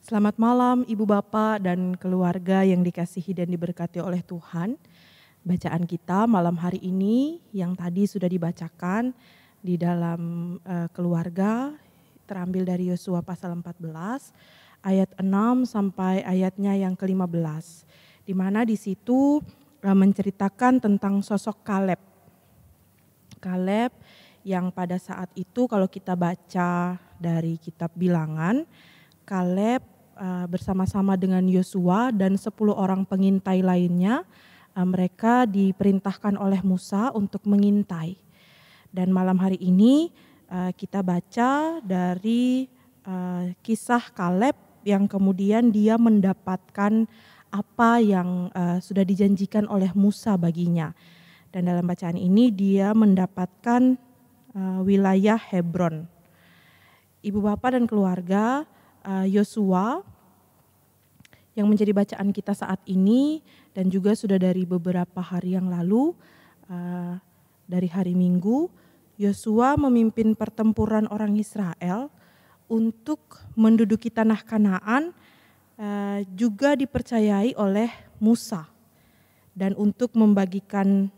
Selamat malam Ibu Bapak dan keluarga yang dikasihi dan diberkati oleh Tuhan. Bacaan kita malam hari ini yang tadi sudah dibacakan di dalam keluarga terambil dari Yosua pasal 14 ayat 6 sampai ayatnya yang ke-15. Di mana di situ menceritakan tentang sosok Kaleb. Kaleb yang pada saat itu kalau kita baca dari kitab Bilangan, Kaleb bersama-sama dengan Yosua dan 10 orang pengintai lainnya, mereka diperintahkan oleh Musa untuk mengintai. Dan malam hari ini kita baca dari kisah Kaleb yang kemudian dia mendapatkan apa yang sudah dijanjikan oleh Musa baginya. Dan dalam bacaan ini dia mendapatkan wilayah Hebron. Ibu bapak dan keluarga, Yosua yang menjadi bacaan kita saat ini dan juga sudah dari beberapa hari yang lalu, dari hari Minggu, Yosua memimpin pertempuran orang Israel untuk menduduki tanah Kanaan, juga dipercayai oleh Musa, dan untuk membagikan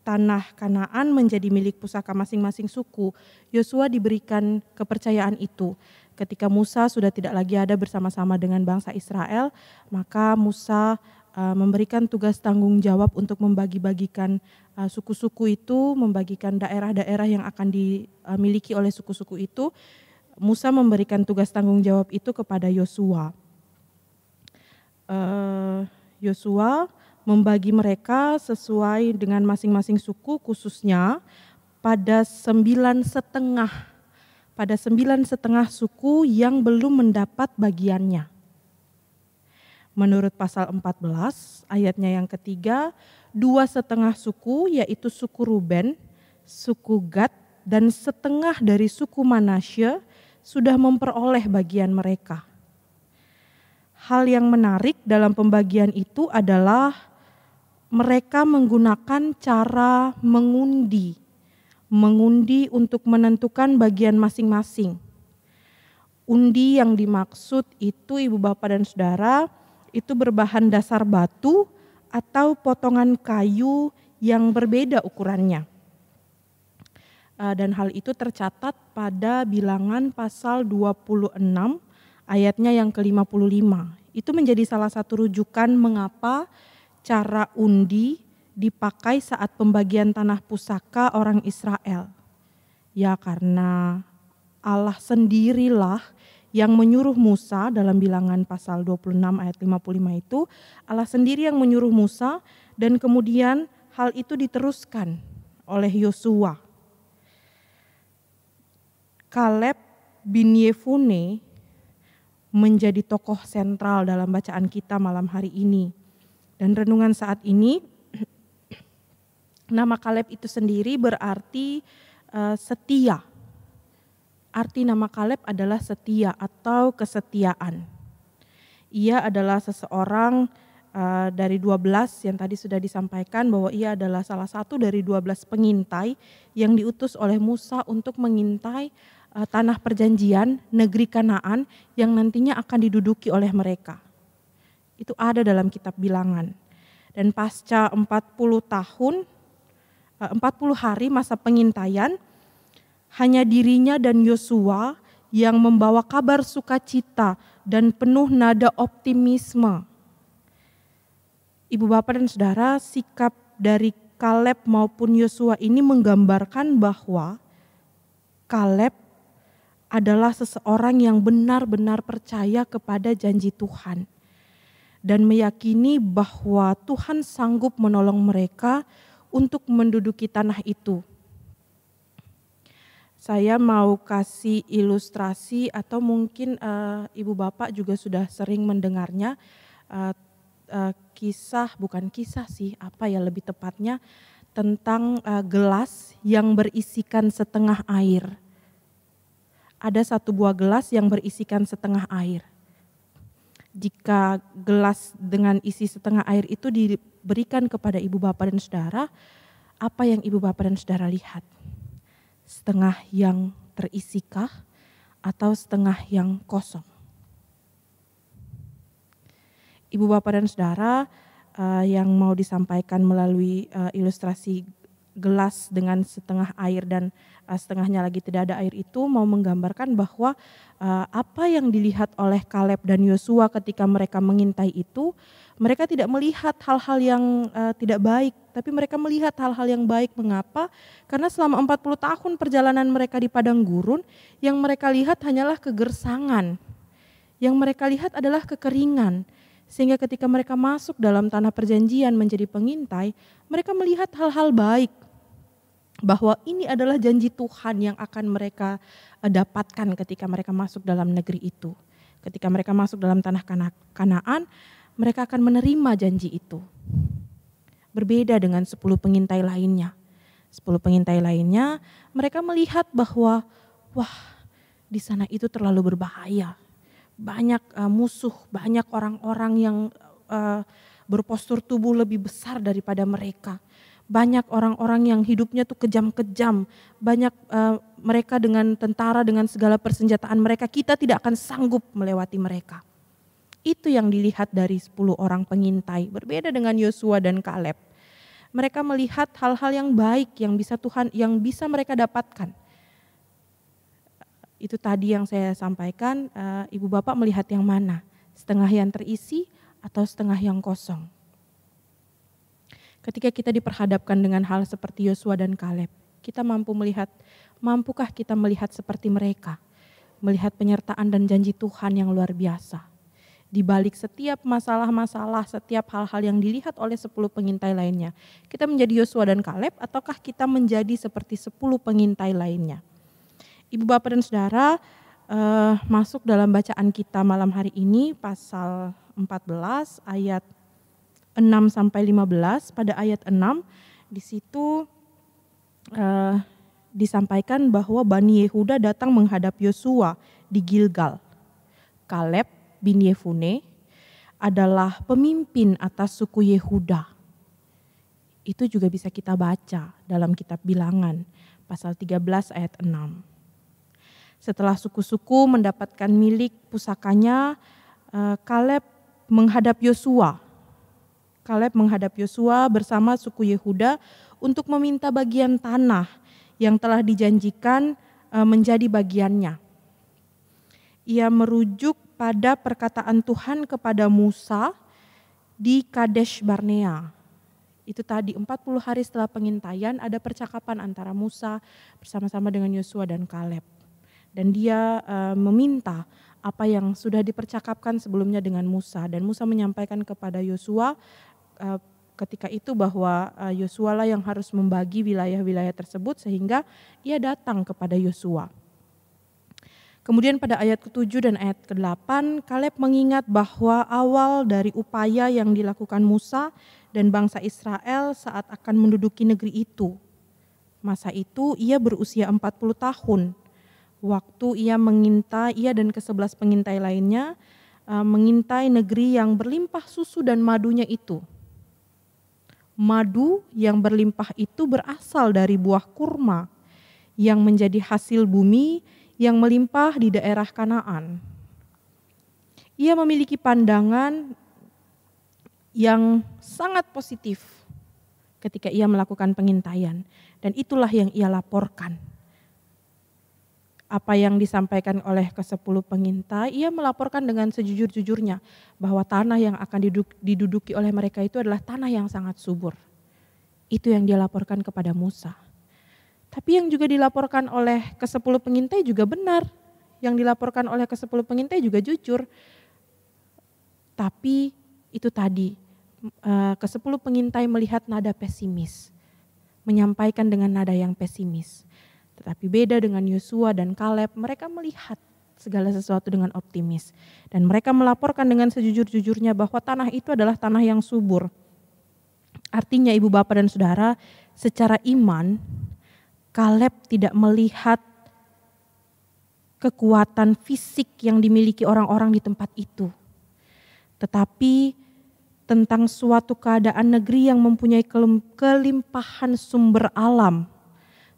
tanah Kanaan menjadi milik pusaka masing-masing suku, Yosua diberikan kepercayaan itu. Ketika Musa sudah tidak lagi ada bersama-sama dengan bangsa Israel, maka Musa memberikan tugas tanggung jawab untuk membagi-bagikan suku-suku itu, membagikan daerah-daerah yang akan dimiliki oleh suku-suku itu. Musa memberikan tugas tanggung jawab itu kepada Yosua. Yosua membagi mereka sesuai dengan masing-masing suku, khususnya pada 9,5 suku yang belum mendapat bagiannya. Menurut pasal 14 ayatnya yang ketiga, 2,5 suku yaitu suku Ruben, suku Gad, dan setengah dari suku Manasye sudah memperoleh bagian mereka. Hal yang menarik dalam pembagian itu adalah mereka menggunakan cara mengundi untuk menentukan bagian masing-masing. Undi yang dimaksud itu Ibu Bapak dan Saudara itu berbahan dasar batu atau potongan kayu yang berbeda ukurannya. Dan hal itu tercatat pada Bilangan pasal 26 ayatnya yang ke-55. Itu menjadi salah satu rujukan mengapa cara undi dipakai saat pembagian tanah pusaka orang Israel. Ya, karena Allah sendirilah yang menyuruh Musa dalam Bilangan pasal 26 ayat 55 itu, Allah sendiri yang menyuruh Musa dan kemudian hal itu diteruskan oleh Yosua. Kaleb bin Yefune menjadi tokoh sentral dalam bacaan kita malam hari ini. Dan renungan saat ini, nama Kaleb itu sendiri berarti setia. Arti nama Kaleb adalah setia atau kesetiaan. Ia adalah seseorang dari 12 yang tadi sudah disampaikan bahwa ia adalah salah satu dari 12 pengintai yang diutus oleh Musa untuk mengintai tanah perjanjian, negeri Kanaan yang nantinya akan diduduki oleh mereka. Itu ada dalam kitab Bilangan. Dan pasca 40 hari masa pengintaian, hanya dirinya dan Yosua yang membawa kabar sukacita dan penuh nada optimisme. Ibu bapak dan saudara, sikap dari Kaleb maupun Yosua ini menggambarkan bahwa Kaleb adalah seseorang yang benar-benar percaya kepada janji Tuhan dan meyakini bahwa Tuhan sanggup menolong mereka untuk menduduki tanah itu. Saya mau kasih ilustrasi atau mungkin ibu bapak juga sudah sering mendengarnya, lebih tepatnya tentang gelas yang berisikan setengah air. Ada satu buah gelas yang berisikan setengah air. Jika gelas dengan isi setengah air itu diberikan kepada ibu bapak dan saudara, apa yang ibu bapak dan saudara lihat? Setengah yang terisikah atau setengah yang kosong? Ibu Bapak dan Saudara, yang mau disampaikan melalui ilustrasi gelas dengan setengah air dan setengahnya lagi tidak ada air itu mau menggambarkan bahwa apa yang dilihat oleh Kaleb dan Yosua ketika mereka mengintai itu, mereka tidak melihat hal-hal yang tidak baik, tapi mereka melihat hal-hal yang baik. Mengapa? Karena selama 40 tahun perjalanan mereka di padang gurun, yang mereka lihat hanyalah kegersangan. Yang mereka lihat adalah kekeringan. Sehingga ketika mereka masuk dalam tanah perjanjian menjadi pengintai, mereka melihat hal-hal baik. Bahwa ini adalah janji Tuhan yang akan mereka dapatkan ketika mereka masuk dalam negeri itu. Ketika mereka masuk dalam tanah Kanaan, mereka akan menerima janji itu. Berbeda dengan 10 pengintai lainnya. 10 pengintai lainnya, mereka melihat bahwa wah, di sana itu terlalu berbahaya. Banyak musuh, banyak orang-orang yang berpostur tubuh lebih besar daripada mereka. Banyak orang-orang yang hidupnya tuh kejam-kejam. Banyak mereka dengan tentara, dengan segala persenjataan mereka, kita tidak akan sanggup melewati mereka. Itu yang dilihat dari 10 orang pengintai, berbeda dengan Yosua dan Kaleb. Mereka melihat hal-hal yang baik yang bisa mereka dapatkan. Itu tadi yang saya sampaikan, Ibu Bapak melihat yang mana? Setengah yang terisi atau setengah yang kosong? Ketika kita diperhadapkan dengan hal seperti Yosua dan Kaleb, kita mampukah kita melihat seperti mereka? Melihat penyertaan dan janji Tuhan yang luar biasa. Di balik setiap masalah-masalah, setiap hal-hal yang dilihat oleh 10 pengintai lainnya. Kita menjadi Yosua dan Kaleb ataukah kita menjadi seperti 10 pengintai lainnya? Ibu Bapak dan Saudara, masuk dalam bacaan kita malam hari ini pasal 14 ayat 6 sampai 15. Pada ayat 6 di situ disampaikan bahwa Bani Yehuda datang menghadap Yosua di Gilgal. Kaleb bin Yefune adalah pemimpin atas suku Yehuda. Itu juga bisa kita baca dalam kitab Bilangan pasal 13 ayat 6. Setelah suku-suku mendapatkan milik pusakanya, Kaleb menghadap Yosua. Kaleb menghadap Yosua bersama suku Yehuda untuk meminta bagian tanah yang telah dijanjikan menjadi bagiannya. Ia merujuk pada perkataan Tuhan kepada Musa di Kadesh Barnea. Itu tadi 40 hari setelah pengintaian ada percakapan antara Musa bersama-sama dengan Yosua dan Kaleb. Dan dia meminta apa yang sudah dipercakapkan sebelumnya dengan Musa. Dan Musa menyampaikan kepada Yosua ketika itu bahwa Yosua lah yang harus membagi wilayah-wilayah tersebut sehingga ia datang kepada Yosua. Kemudian pada ayat ke-7 dan ayat ke-8, Kaleb mengingat bahwa awal dari upaya yang dilakukan Musa dan bangsa Israel saat akan menduduki negeri itu. Masa itu ia berusia 40 tahun. Waktu ia dan ke-11 pengintai lainnya mengintai negeri yang berlimpah susu dan madunya itu. Madu yang berlimpah itu berasal dari buah kurma yang menjadi hasil bumi yang melimpah di daerah Kanaan. Ia memiliki pandangan yang sangat positif ketika ia melakukan pengintaian. Dan itulah yang ia laporkan. Apa yang disampaikan oleh ke-10 pengintai, ia melaporkan dengan sejujur-jujurnya bahwa tanah yang akan diduduki oleh mereka itu adalah tanah yang sangat subur. Itu yang dia laporkan kepada Musa. Tapi yang juga dilaporkan oleh ke-10 pengintai juga benar. Yang dilaporkan oleh ke-10 pengintai juga jujur. Tapi itu tadi, ke-10 pengintai melihat nada pesimis. Menyampaikan dengan nada yang pesimis. Tetapi beda dengan Yosua dan Kaleb, mereka melihat segala sesuatu dengan optimis. Dan mereka melaporkan dengan sejujur-jujurnya bahwa tanah itu adalah tanah yang subur. Artinya Ibu Bapak dan Saudara, secara iman, Kaleb tidak melihat kekuatan fisik yang dimiliki orang-orang di tempat itu. Tetapi tentang suatu keadaan negeri yang mempunyai kelimpahan sumber alam.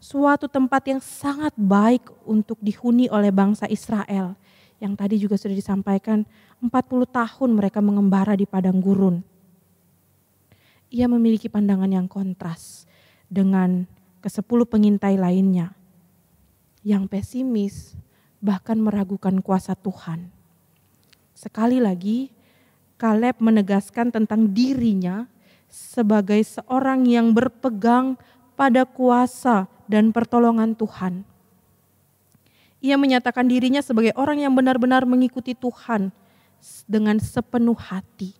Suatu tempat yang sangat baik untuk dihuni oleh bangsa Israel. Yang tadi juga sudah disampaikan, 40 tahun mereka mengembara di padang gurun. Ia memiliki pandangan yang kontras dengan ke-10 pengintai lainnya yang pesimis, bahkan meragukan kuasa Tuhan. Sekali lagi, Kaleb menegaskan tentang dirinya sebagai seorang yang berpegang pada kuasa dan pertolongan Tuhan. Ia menyatakan dirinya sebagai orang yang benar-benar mengikuti Tuhan dengan sepenuh hati.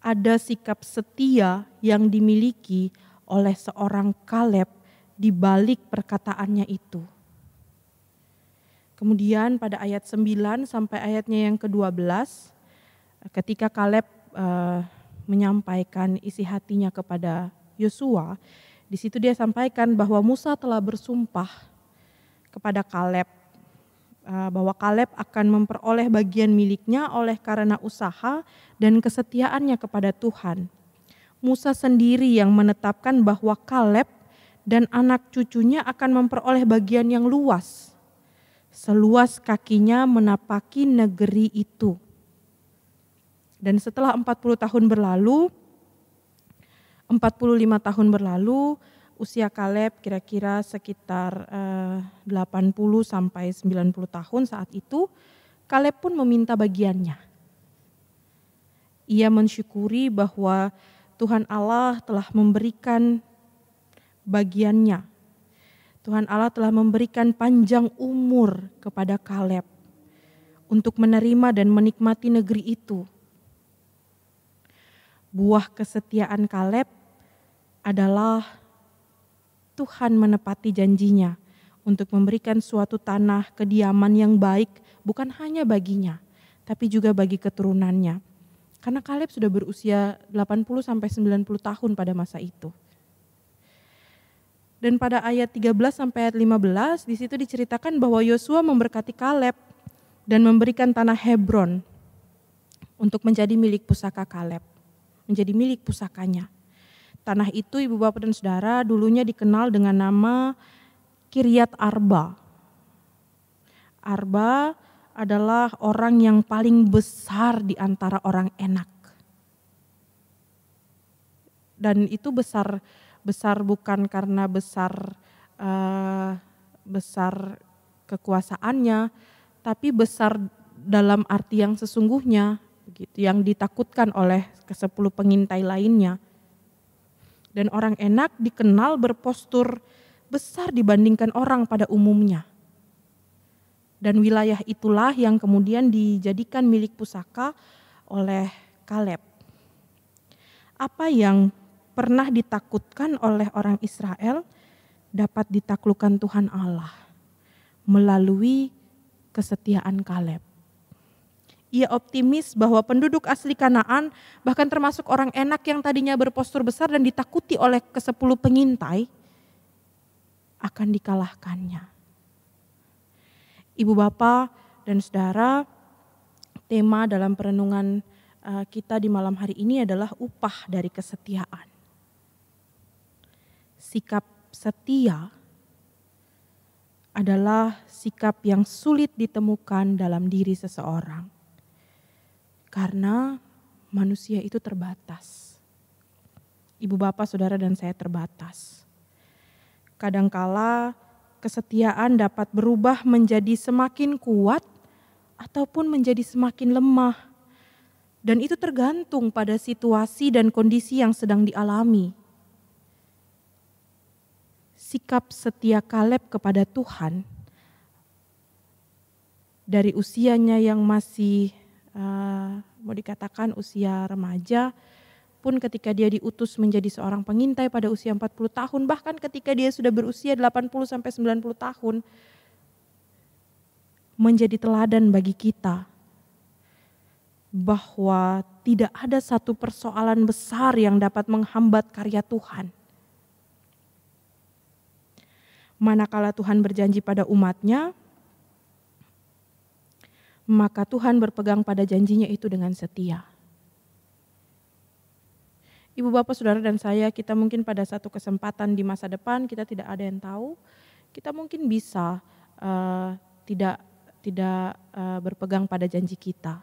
Ada sikap setia yang dimiliki oleh seorang Kaleb di balik perkataannya itu. Kemudian pada ayat 9 sampai ayatnya yang ke-12, ketika Kaleb menyampaikan isi hatinya kepada Yosua, di situ dia sampaikan bahwa Musa telah bersumpah kepada Kaleb bahwa Kaleb akan memperoleh bagian miliknya oleh karena usaha dan kesetiaannya kepada Tuhan. Musa sendiri yang menetapkan bahwa Kaleb dan anak cucunya akan memperoleh bagian yang luas, seluas kakinya menapaki negeri itu. Dan setelah 45 tahun berlalu, usia Kaleb kira-kira sekitar 80 sampai 90 tahun saat itu, Kaleb pun meminta bagiannya. Ia mensyukuri bahwa Tuhan Allah telah memberikan bagiannya. Tuhan Allah telah memberikan panjang umur kepada Kaleb untuk menerima dan menikmati negeri itu. Buah kesetiaan Kaleb adalah Tuhan menepati janjinya untuk memberikan suatu tanah kediaman yang baik bukan hanya baginya, tapi juga bagi keturunannya. Karena Kaleb sudah berusia 80 sampai 90 tahun pada masa itu. Dan pada ayat 13 sampai ayat 15 di situ diceritakan bahwa Yosua memberkati Kaleb dan memberikan tanah Hebron untuk menjadi milik pusaka Kaleb, menjadi milik pusakanya. Tanah itu Ibu Bapak dan Saudara dulunya dikenal dengan nama Kiryat Arba. Arba adalah orang yang paling besar di antara orang Enak. Dan itu besar bukan karena besar kekuasaannya, tapi besar dalam arti yang sesungguhnya, begitu, yang ditakutkan oleh ke-10 pengintai lainnya. Dan orang Enak dikenal berpostur besar dibandingkan orang pada umumnya. Dan wilayah itulah yang kemudian dijadikan milik pusaka oleh Kaleb. Apa yang pernah ditakutkan oleh orang Israel dapat ditaklukkan Tuhan Allah melalui kesetiaan Kaleb. Ia optimis bahwa penduduk asli Kanaan, bahkan termasuk orang Enak yang tadinya berpostur besar dan ditakuti oleh ke-10 pengintai, akan dikalahkannya. Ibu Bapa dan Saudara, tema dalam perenungan kita di malam hari ini adalah upah dari kesetiaan. Sikap setia adalah sikap yang sulit ditemukan dalam diri seseorang. Karena manusia itu terbatas. Ibu Bapak, Saudara dan saya terbatas. Kadangkala kesetiaan dapat berubah menjadi semakin kuat ataupun menjadi semakin lemah. Dan itu tergantung pada situasi dan kondisi yang sedang dialami. Sikap setia Kaleb kepada Tuhan dari usianya yang masih mau dikatakan usia remaja, pun ketika dia diutus menjadi seorang pengintai pada usia 40 tahun, bahkan ketika dia sudah berusia 80 sampai 90 tahun, menjadi teladan bagi kita bahwa tidak ada satu persoalan besar yang dapat menghambat karya Tuhan. Manakala Tuhan berjanji pada umatnya, maka Tuhan berpegang pada janjinya itu dengan setia. Ibu Bapak, Saudara dan saya, kita mungkin pada satu kesempatan di masa depan, kita tidak ada yang tahu, kita mungkin bisa tidak tidak berpegang pada janji kita,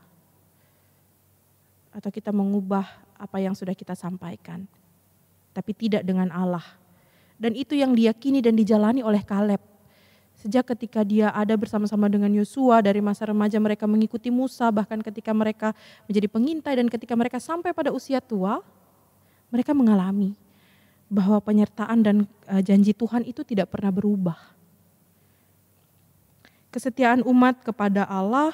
atau kita mengubah apa yang sudah kita sampaikan, tapi tidak dengan Allah. Dan itu yang diyakini dan dijalani oleh Kaleb. Sejak ketika dia ada bersama-sama dengan Yosua, dari masa remaja mereka mengikuti Musa, bahkan ketika mereka menjadi pengintai dan ketika mereka sampai pada usia tua, mereka mengalami bahwa penyertaan dan janji Tuhan itu tidak pernah berubah. Kesetiaan umat kepada Allah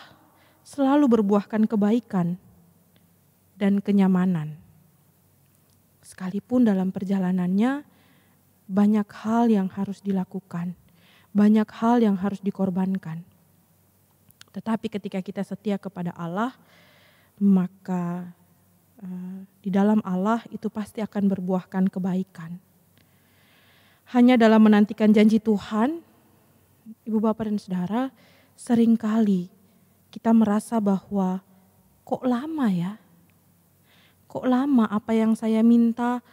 selalu berbuahkan kebaikan dan kenyamanan. Sekalipun dalam perjalanannya banyak hal yang harus dilakukan, banyak hal yang harus dikorbankan. Tetapi ketika kita setia kepada Allah, maka di dalam Allah itu pasti akan berbuahkan kebaikan. Hanya dalam menantikan janji Tuhan, Ibu Bapak dan Saudara, seringkali kita merasa bahwa kok lama ya? Kok lama apa yang saya minta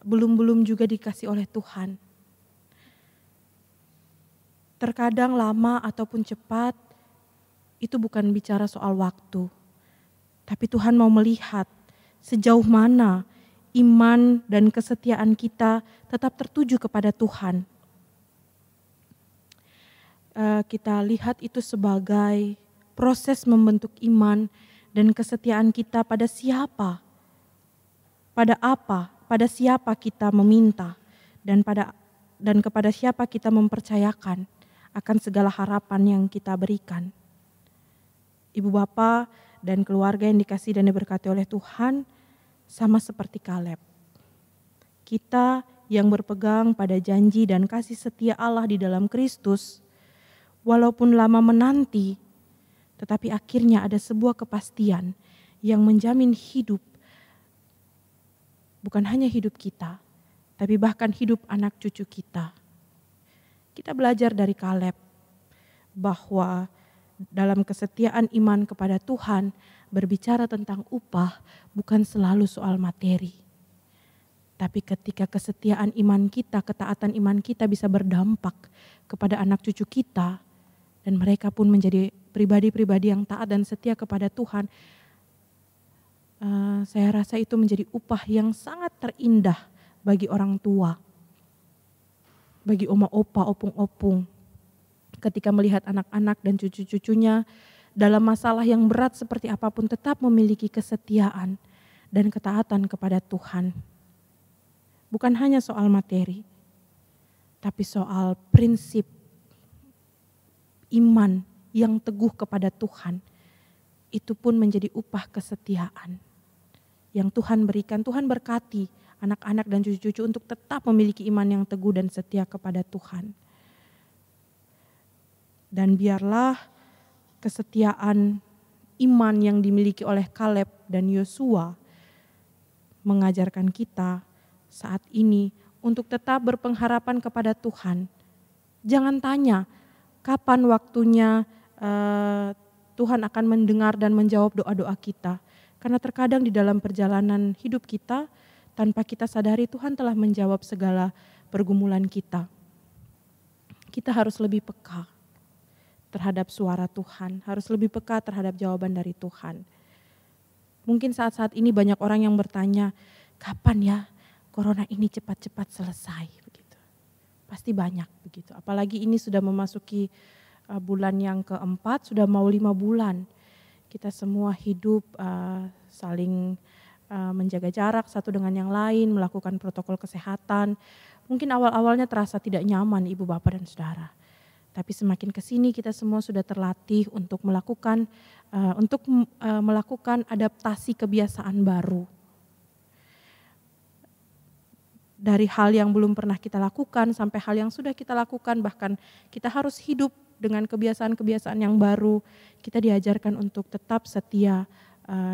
belum juga dikasih oleh Tuhan. Terkadang lama ataupun cepat, itu bukan bicara soal waktu. Tapi Tuhan mau melihat sejauh mana iman dan kesetiaan kita tetap tertuju kepada Tuhan. Kita lihat itu sebagai proses membentuk iman dan kesetiaan kita pada siapa, pada apa, pada siapa kita meminta, dan kepada siapa kita mempercayakan akan segala harapan yang kita berikan. Ibu Bapa dan keluarga yang dikasihi dan diberkati oleh Tuhan, sama seperti Kaleb. Kita yang berpegang pada janji dan kasih setia Allah di dalam Kristus, walaupun lama menanti, tetapi akhirnya ada sebuah kepastian yang menjamin hidup, bukan hanya hidup kita, tapi bahkan hidup anak cucu kita. Kita belajar dari Kaleb bahwa dalam kesetiaan iman kepada Tuhan, berbicara tentang upah bukan selalu soal materi. Tapi ketika kesetiaan iman kita, ketaatan iman kita bisa berdampak kepada anak cucu kita, dan mereka pun menjadi pribadi-pribadi yang taat dan setia kepada Tuhan, saya rasa itu menjadi upah yang sangat terindah bagi orang tua, bagi oma opa, opung-opung, ketika melihat anak-anak dan cucu-cucunya dalam masalah yang berat seperti apapun tetap memiliki kesetiaan dan ketaatan kepada Tuhan. Bukan hanya soal materi, tapi soal prinsip iman yang teguh kepada Tuhan. Itu pun menjadi upah kesetiaan yang Tuhan berikan. Tuhan berkati anak-anak dan cucu-cucu untuk tetap memiliki iman yang teguh dan setia kepada Tuhan. Dan biarlah kesetiaan iman yang dimiliki oleh Kaleb dan Yosua mengajarkan kita saat ini untuk tetap berpengharapan kepada Tuhan. Jangan tanya kapan waktunya Tuhan akan mendengar dan menjawab doa-doa kita. Karena terkadang di dalam perjalanan hidup kita, tanpa kita sadari Tuhan telah menjawab segala pergumulan kita. Kita harus lebih peka terhadap suara Tuhan, harus lebih peka terhadap jawaban dari Tuhan. Mungkin saat-saat ini banyak orang yang bertanya, kapan ya corona ini cepat-cepat selesai? Begitu. Pasti banyak begitu. Apalagi ini sudah memasuki bulan yang keempat, sudah mau 5 bulan. Kita semua hidup saling menjaga jarak satu dengan yang lain, melakukan protokol kesehatan. Mungkin awal-awalnya terasa tidak nyaman Ibu Bapak dan Saudara. Tapi semakin kesini kita semua sudah terlatih untuk melakukan adaptasi kebiasaan baru. Dari hal yang belum pernah kita lakukan sampai hal yang sudah kita lakukan, bahkan kita harus hidup dengan kebiasaan-kebiasaan yang baru. Kita diajarkan untuk tetap setia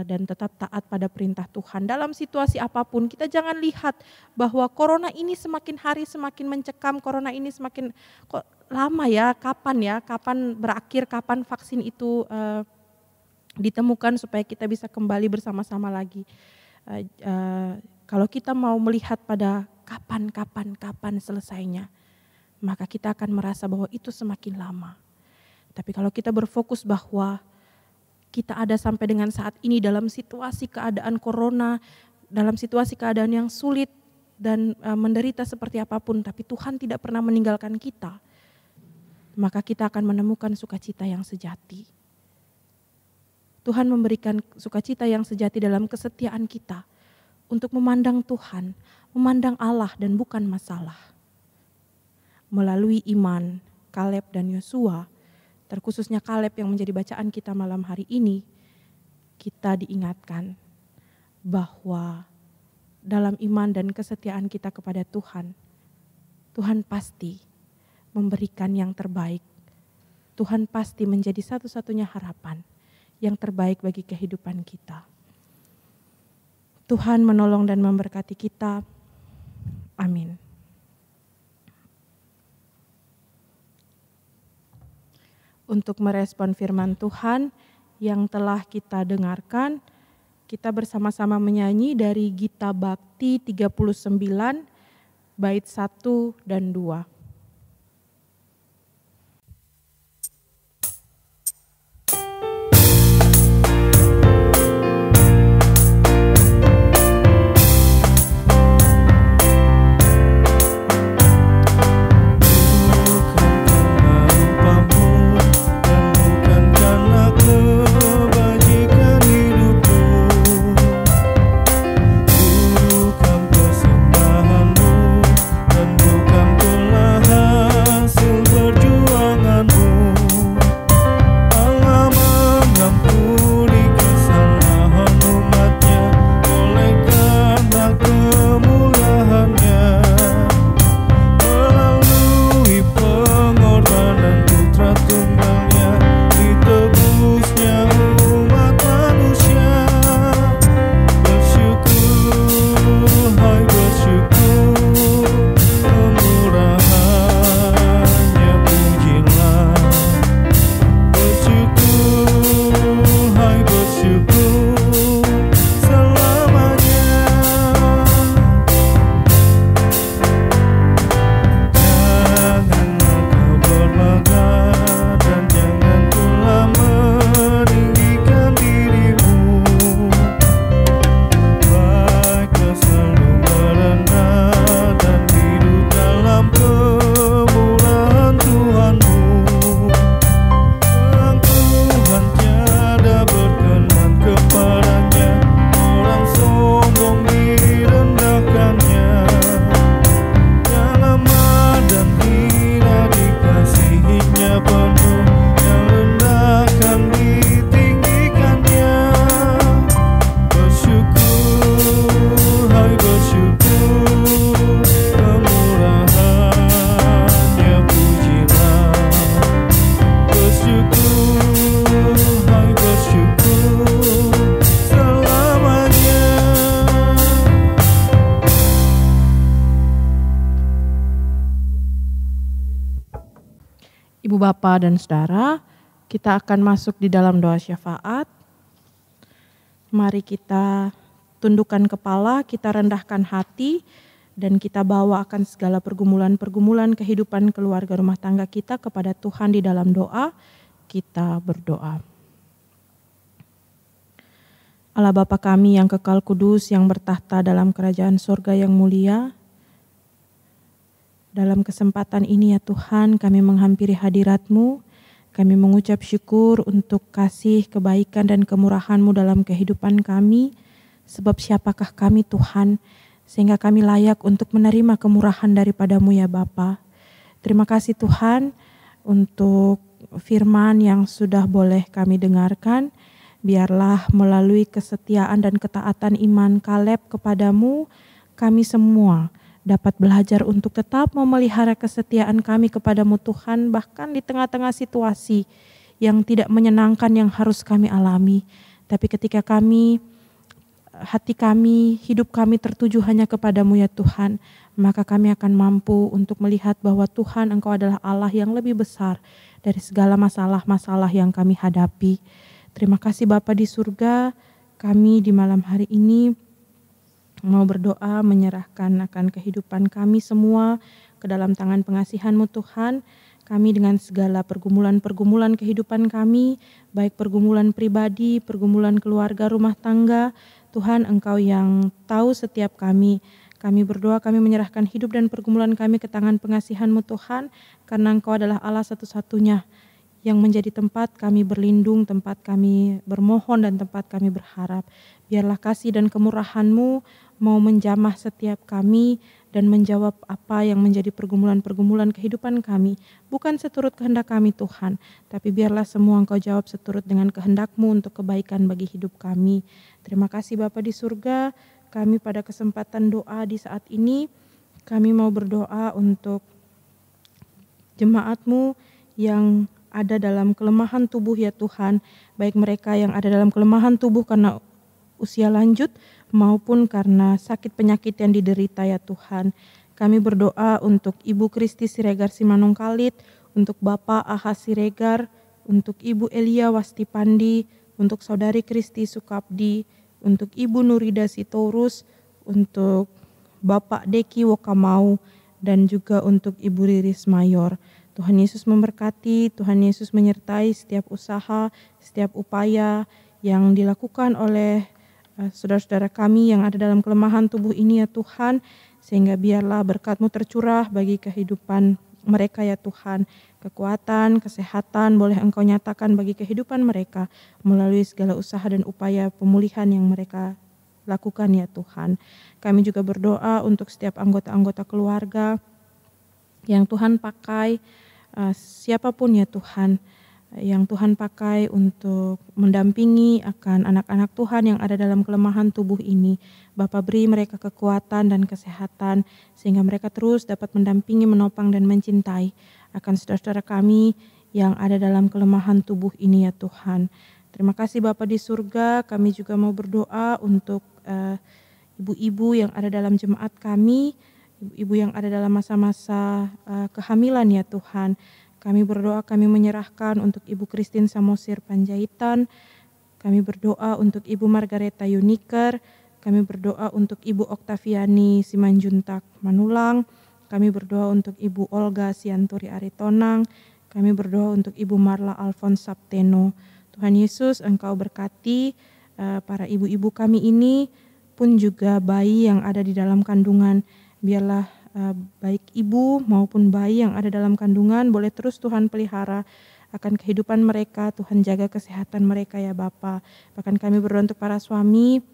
dan tetap taat pada perintah Tuhan. Dalam situasi apapun, kita jangan lihat bahwa corona ini semakin hari semakin mencekam, corona ini semakin kok lama ya, kapan berakhir, kapan vaksin itu ditemukan supaya kita bisa kembali bersama-sama lagi. Kalau kita mau melihat pada kapan selesainya, maka kita akan merasa bahwa itu semakin lama. Tapi kalau kita berfokus bahwa kita ada sampai dengan saat ini dalam situasi keadaan corona, dalam situasi keadaan yang sulit dan menderita seperti apapun, tapi Tuhan tidak pernah meninggalkan kita, maka kita akan menemukan sukacita yang sejati. Tuhan memberikan sukacita yang sejati dalam kesetiaan kita untuk memandang Tuhan, memandang Allah dan bukan masalah. Melalui iman Kaleb dan Yosua, terkhususnya Kaleb yang menjadi bacaan kita malam hari ini, kita diingatkan bahwa dalam iman dan kesetiaan kita kepada Tuhan, Tuhan pasti memberikan yang terbaik. Tuhan pasti menjadi satu-satunya harapan yang terbaik bagi kehidupan kita. Tuhan menolong dan memberkati kita. Amin. Untuk merespon firman Tuhan yang telah kita dengarkan, kita bersama-sama menyanyi dari Gita Bhakti 39, bait 1 dan 2. Ibu Bapak dan Saudara, kita akan masuk di dalam doa syafaat. Mari kita tundukkan kepala, kita rendahkan hati, dan kita bawa akan segala pergumulan-pergumulan kehidupan keluarga rumah tangga kita kepada Tuhan di dalam doa. Kita berdoa. Allah Bapa kami yang kekal kudus, yang bertahta dalam kerajaan sorga yang mulia, dalam kesempatan ini ya Tuhan, kami menghampiri hadirat-Mu, kami mengucap syukur untuk kasih, kebaikan dan kemurahan-Mu dalam kehidupan kami, sebab siapakah kami Tuhan, sehingga kami layak untuk menerima kemurahan daripada-Mu ya Bapa. Terima kasih Tuhan untuk firman yang sudah boleh kami dengarkan, biarlah melalui kesetiaan dan ketaatan iman Kaleb kepada-Mu, kami semua dapat belajar untuk tetap memelihara kesetiaan kami kepadamu Tuhan, bahkan di tengah-tengah situasi yang tidak menyenangkan yang harus kami alami. Tapi ketika hati kami, hidup kami tertuju hanya kepadamu ya Tuhan, maka kami akan mampu untuk melihat bahwa Tuhan Engkau adalah Allah yang lebih besar dari segala masalah-masalah yang kami hadapi. Terima kasih Bapa di surga, kami di malam hari ini mau berdoa menyerahkan akan kehidupan kami semua ke dalam tangan pengasihan-Mu Tuhan. kami dengan segala pergumulan-pergumulan kehidupan kami, baik pergumulan pribadi, pergumulan keluarga, rumah tangga. Tuhan, Engkau yang tahu setiap kami. Kami berdoa, kami menyerahkan hidup dan pergumulan kami ke tangan pengasihan-Mu Tuhan, karena Engkau adalah Allah satu-satunya yang menjadi tempat kami berlindung, tempat kami bermohon, dan tempat kami berharap. Biarlah kasih dan kemurahan-Mu mau menjamah setiap kami dan menjawab apa yang menjadi pergumulan-pergumulan kehidupan kami. Bukan seturut kehendak kami Tuhan, tapi biarlah semua Engkau jawab seturut dengan kehendak-Mu untuk kebaikan bagi hidup kami. Terima kasih Bapa di surga, kami pada kesempatan doa di saat ini, kami mau berdoa untuk jemaat-Mu yang ada dalam kelemahan tubuh ya Tuhan, baik mereka yang ada dalam kelemahan tubuh karena usia lanjut maupun karena sakit penyakit yang diderita ya Tuhan. Kami berdoa untuk Ibu Kristi Siregar Simanungkalit, untuk Bapak Aha Siregar, untuk Ibu Elia Wastipandi, untuk Saudari Kristi Sukabdi, untuk Ibu Nurida Sitorus, untuk Bapak Deki Wokamau, dan juga untuk Ibu Riris Mayor. Tuhan Yesus memberkati, Tuhan Yesus menyertai setiap usaha, setiap upaya yang dilakukan oleh saudara-saudara kami yang ada dalam kelemahan tubuh ini ya Tuhan, sehingga biarlah berkat-Mu tercurah bagi kehidupan mereka ya Tuhan. Kekuatan, kesehatan boleh Engkau nyatakan bagi kehidupan mereka melalui segala usaha dan upaya pemulihan yang mereka lakukan ya Tuhan. Kami juga berdoa untuk setiap anggota-anggota keluarga yang Tuhan pakai, siapapun ya Tuhan, yang Tuhan pakai untuk mendampingi akan anak-anak Tuhan yang ada dalam kelemahan tubuh ini. Bapa, beri mereka kekuatan dan kesehatan sehingga mereka terus dapat mendampingi, menopang dan mencintai akan saudara-saudara kami yang ada dalam kelemahan tubuh ini ya Tuhan. Terima kasih Bapa di surga, kami juga mau berdoa untuk ibu-ibu yang ada dalam jemaat kami, ibu-ibu yang ada dalam masa-masa kehamilan ya Tuhan. Kami berdoa, kami menyerahkan untuk Ibu Christine Samosir Panjaitan. Kami berdoa untuk Ibu Margareta Yuniker. Kami berdoa untuk Ibu Oktaviani Simanjuntak Manulang. Kami berdoa untuk Ibu Olga Sianturi Aritonang. Kami berdoa untuk Ibu Marla Alfons Sapteno. Tuhan Yesus, Engkau berkati para ibu-ibu kami ini, pun juga bayi yang ada di dalam kandungan. Biarlah baik ibu maupun bayi yang ada dalam kandungan boleh terus Tuhan pelihara akan kehidupan mereka. Tuhan jaga kesehatan mereka ya Bapa. Bahkan kami berdoa untuk para suami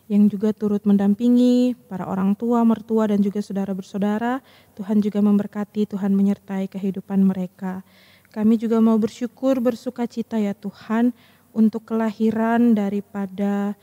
yang juga turut mendampingi para orang tua, mertua dan juga saudara bersaudara. Tuhan juga memberkati, Tuhan menyertai kehidupan mereka. Kami juga mau bersyukur, bersuka cita ya Tuhan untuk kelahiran daripada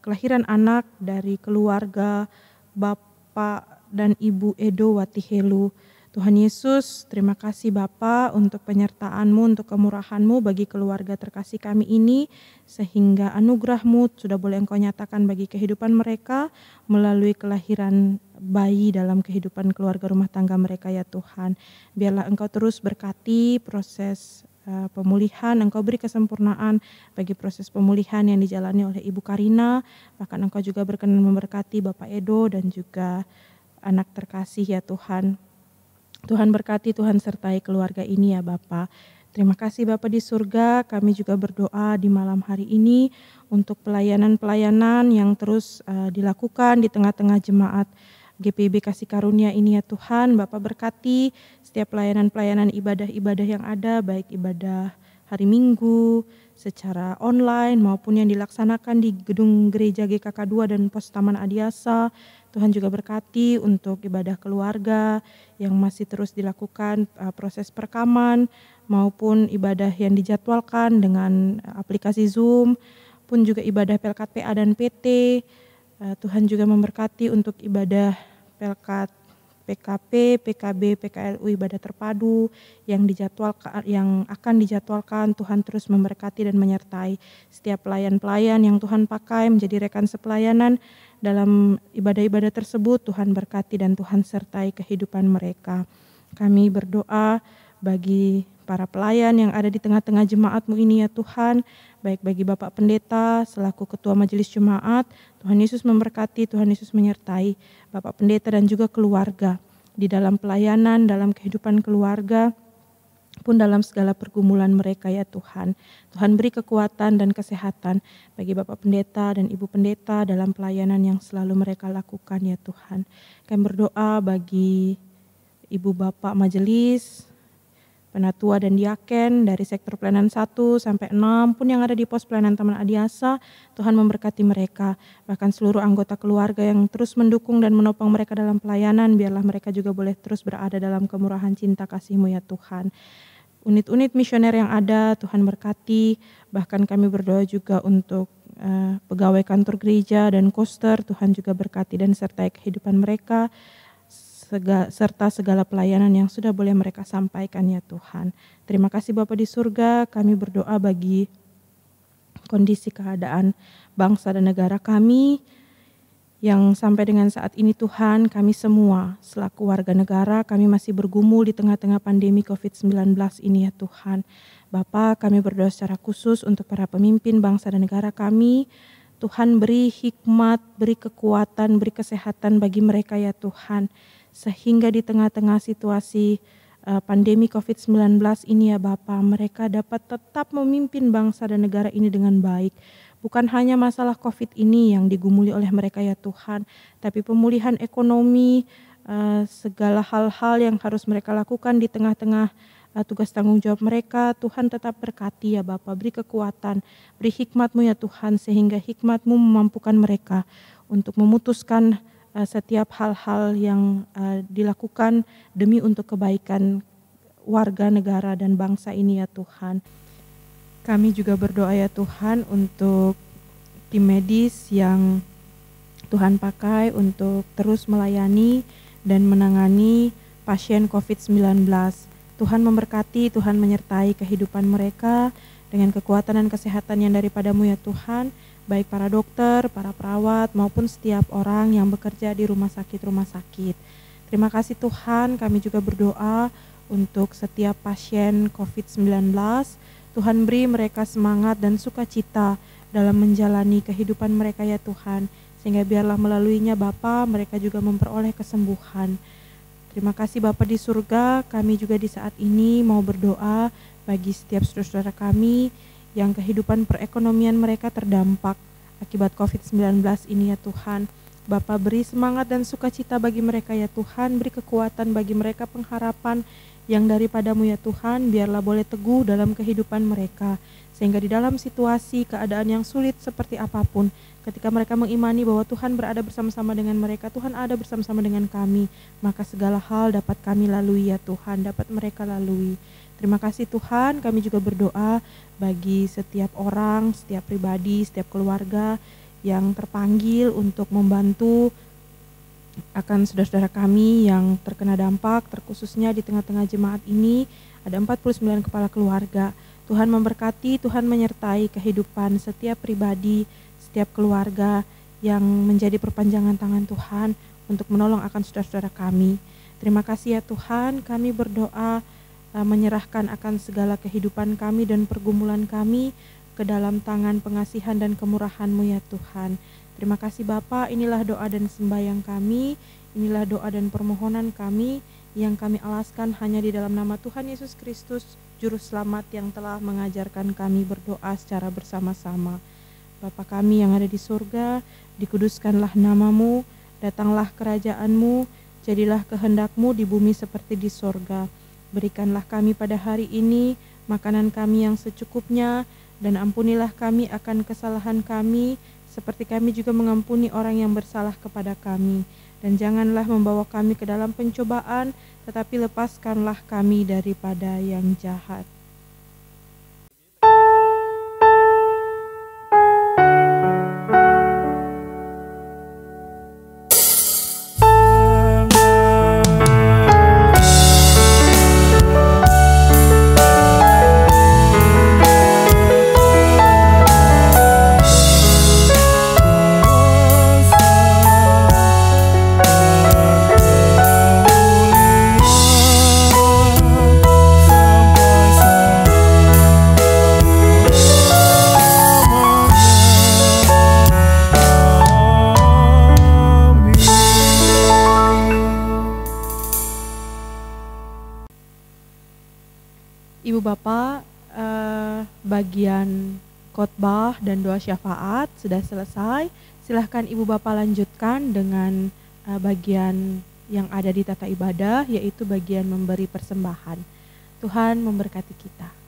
kelahiran anak dari keluarga Bapak dan Ibu Edo Watihelu. Tuhan Yesus, terima kasih Bapa untuk penyertaan-Mu, untuk kemurahan-Mu bagi keluarga terkasih kami ini, sehingga anugerah-Mu sudah boleh Engkau nyatakan bagi kehidupan mereka melalui kelahiran bayi dalam kehidupan keluarga rumah tangga mereka ya Tuhan. Biarlah Engkau terus berkati proses pemulihan, Engkau beri kesempurnaan bagi proses pemulihan yang dijalani oleh Ibu Karina, bahkan Engkau juga berkenan memberkati Bapak Edo dan juga anak terkasih ya Tuhan. Tuhan berkati, Tuhan sertai keluarga ini ya Bapa. Terima kasih Bapa di surga, kami juga berdoa di malam hari ini untuk pelayanan-pelayanan yang terus dilakukan di tengah-tengah jemaat GPIB Kasih Karunia ini ya Tuhan. Bapak berkati setiap pelayanan-pelayanan ibadah-ibadah yang ada, baik ibadah hari Minggu secara online maupun yang dilaksanakan di gedung gereja GKK 2 dan Pos Taman Adiasa. Tuhan juga berkati untuk ibadah keluarga yang masih terus dilakukan proses perekaman maupun ibadah yang dijadwalkan dengan aplikasi Zoom, pun juga ibadah Pelkat PA dan PT. Tuhan juga memberkati untuk ibadah Pelkat PKP, PKB, PKLU ibadah terpadu yang akan dijadwalkan. Tuhan terus memberkati dan menyertai setiap pelayan-pelayan yang Tuhan pakai menjadi rekan sepelayanan dalam ibadah-ibadah tersebut. Tuhan berkati dan Tuhan sertai kehidupan mereka. Kami berdoa bagi para pelayan yang ada di tengah-tengah jemaat-Mu ini ya Tuhan, baik bagi Bapak Pendeta selaku Ketua Majelis Jemaat. Tuhan Yesus memberkati, Tuhan Yesus menyertai Bapak Pendeta dan juga keluarga. di dalam pelayanan, dalam kehidupan keluarga, pun dalam segala pergumulan mereka ya Tuhan. Tuhan beri kekuatan dan kesehatan bagi Bapak Pendeta dan Ibu Pendeta dalam pelayanan yang selalu mereka lakukan ya Tuhan. Kami berdoa bagi Ibu Bapak Majelis, Penatua dan Diaken dari sektor pelayanan 1 sampai 6 pun yang ada di pos pelayanan Taman Adiasa, Tuhan memberkati mereka. Bahkan seluruh anggota keluarga yang terus mendukung dan menopang mereka dalam pelayanan, biarlah mereka juga boleh terus berada dalam kemurahan cinta kasih-Mu ya Tuhan. Unit-unit misioner yang ada, Tuhan berkati. Bahkan kami berdoa juga untuk pegawai kantor gereja dan koster, Tuhan juga berkati dan sertai kehidupan mereka, serta segala pelayanan yang sudah boleh mereka sampaikan ya Tuhan. Terima kasih Bapa di surga, kami berdoa bagi kondisi keadaan bangsa dan negara kami, yang sampai dengan saat ini Tuhan, kami semua selaku warga negara, kami masih bergumul di tengah-tengah pandemi COVID-19 ini ya Tuhan. Bapa, kami berdoa secara khusus untuk para pemimpin bangsa dan negara kami. Tuhan beri hikmat, beri kekuatan, beri kesehatan bagi mereka ya Tuhan. Sehingga di tengah-tengah situasi pandemi COVID-19 ini ya Bapa, mereka dapat tetap memimpin bangsa dan negara ini dengan baik. Bukan hanya masalah COVID ini yang digumuli oleh mereka ya Tuhan, tapi pemulihan ekonomi, segala hal-hal yang harus mereka lakukan di tengah-tengah tugas tanggung jawab mereka. Tuhan tetap berkati ya Bapa, beri kekuatan, beri hikmat-Mu ya Tuhan, sehingga hikmat-Mu memampukan mereka untuk memutuskan setiap hal-hal yang dilakukan demi untuk kebaikan warga negara dan bangsa ini ya Tuhan. Kami juga berdoa ya Tuhan untuk tim medis yang Tuhan pakai untuk terus melayani dan menangani pasien COVID-19. Tuhan memberkati, Tuhan menyertai kehidupan mereka dengan kekuatan dan kesehatan yang daripada-Mu ya Tuhan, baik para dokter, para perawat, maupun setiap orang yang bekerja di rumah sakit. Terima kasih Tuhan, kami juga berdoa untuk setiap pasien COVID-19. Tuhan beri mereka semangat dan sukacita dalam menjalani kehidupan mereka ya Tuhan, sehingga biarlah melaluinya Bapa, mereka juga memperoleh kesembuhan. Terima kasih Bapa di surga, kami juga di saat ini mau berdoa bagi setiap saudara-saudara kami yang kehidupan perekonomian mereka terdampak akibat COVID-19 ini ya Tuhan. Bapa, beri semangat dan sukacita bagi mereka ya Tuhan, beri kekuatan bagi mereka, pengharapan yang daripada-Mu ya Tuhan, biarlah boleh teguh dalam kehidupan mereka, sehingga di dalam situasi keadaan yang sulit seperti apapun, ketika mereka mengimani bahwa Tuhan berada bersama-sama dengan mereka, Tuhan ada bersama-sama dengan kami, maka segala hal dapat kami lalui ya Tuhan, dapat mereka lalui. Terima kasih Tuhan, kami juga berdoa bagi setiap orang, setiap pribadi, setiap keluarga yang terpanggil untuk membantu akan saudara-saudara kami yang terkena dampak, terkhususnya di tengah-tengah jemaat ini ada 49 kepala keluarga. Tuhan memberkati, Tuhan menyertai kehidupan setiap pribadi, setiap keluarga yang menjadi perpanjangan tangan Tuhan untuk menolong akan saudara-saudara kami. Terima kasih ya Tuhan, kami berdoa menyerahkan akan segala kehidupan kami dan pergumulan kami ke dalam tangan pengasihan dan kemurahan-Mu ya Tuhan. Terima kasih Bapa, inilah doa dan sembahyang kami, inilah doa dan permohonan kami yang kami alaskan hanya di dalam nama Tuhan Yesus Kristus, Juru Selamat yang telah mengajarkan kami berdoa secara bersama-sama. Bapa kami yang ada di surga, dikuduskanlah nama-Mu, datanglah kerajaan-Mu, jadilah kehendak-Mu di bumi seperti di surga. Berikanlah kami pada hari ini makanan kami yang secukupnya, dan ampunilah kami akan kesalahan kami, seperti kami juga mengampuni orang yang bersalah kepada kami. Dan janganlah membawa kami ke dalam pencobaan, tetapi lepaskanlah kami daripada yang jahat. Sampai Bapak, bagian khotbah dan doa syafaat sudah selesai. Silahkan Ibu Bapak lanjutkan dengan bagian yang ada di tata ibadah, yaitu bagian memberi persembahan. Tuhan memberkati kita.